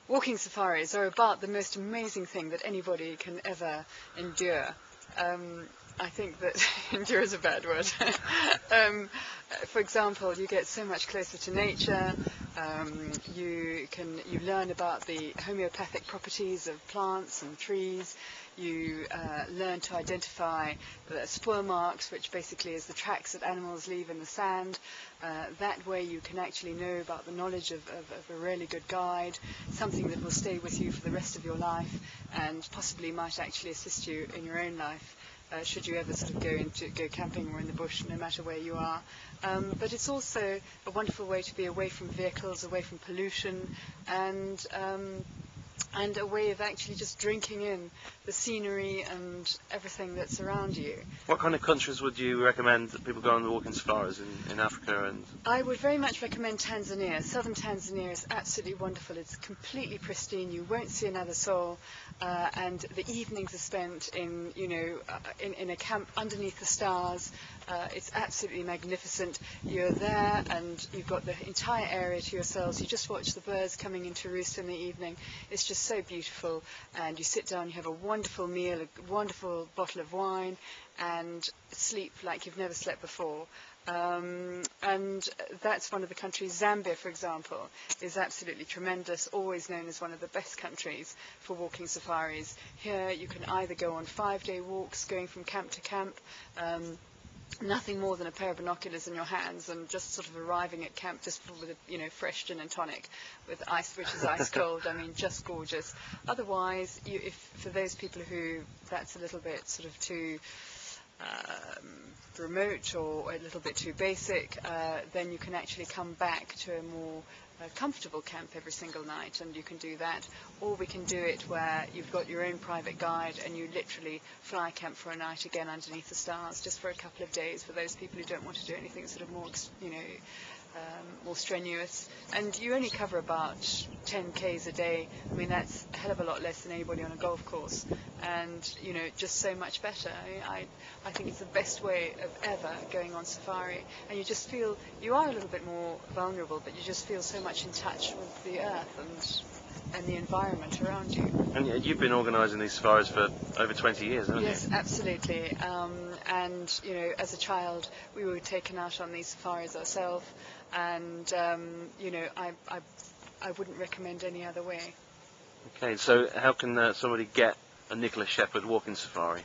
Walking safaris are about the most amazing thing that anybody can ever endure. I think that endure is a bad word. For example, you get so much closer to nature. You learn about the homeopathic properties of plants and trees. You learn to identify the spoor marks, which basically is the tracks that animals leave in the sand. That way you can actually know about the knowledge of a really good guide, something that will stay with you for the rest of your life and possibly might actually assist you in your own life. Should you ever sort of go camping or in the bush, no matter where you are. But it's also a wonderful way to be away from vehicles, away from pollution, and a way of actually just drinking in the scenery and everything that's around you. What kind of countries would you recommend that people go on the walking safaris in Africa? And I would very much recommend Tanzania. Southern Tanzania is absolutely wonderful. It's completely pristine. You won't see another soul, and the evenings are spent in a camp underneath the stars. It's absolutely magnificent. You're there and you've got the entire area to yourselves. You just watch the birds coming into roost in the evening. It's just so beautiful, and you sit down, you have a wonderful meal, a wonderful bottle of wine, and sleep like you've never slept before. And that's one of the countries. Zambia, for example, is absolutely tremendous, always known as one of the best countries for walking safaris. Here you can either go on 5-day walks going from camp to camp, nothing more than a pair of binoculars in your hands and just sort of arriving at camp just with a fresh gin and tonic with ice, which is ice cold. I mean, just gorgeous. Otherwise, if for those people who that's a little bit sort of too remote or a little bit too basic, then you can actually come back to a more comfortable camp every single night, and you can do that. Or we can do it where you've got your own private guide and you literally fly camp for a night again underneath the stars just for a couple of days for those people who don't want to do anything sort of more more strenuous. And you only cover about 10 k's a day. I mean, that's a hell of a lot less than anybody on a golf course, and just so much better. I think it's the best way of ever going on safari, and you just feel you are a little bit more vulnerable, but you just feel so much in touch with the earth and the environment around you. And you've been organising these safaris for over 20 years, haven't you? Yes, absolutely. And as a child, we were taken out on these safaris ourselves, and I wouldn't recommend any other way. Okay, so how can somebody get a Nicola Shepherd walking safari?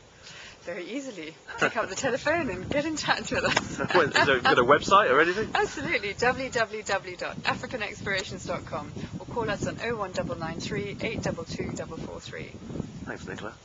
Very easily. Pick up the telephone and get in touch with us. Is there got a website or anything? Absolutely. www.africanexplorations.com, or call us on 01993 822 443. Thanks, Nicola.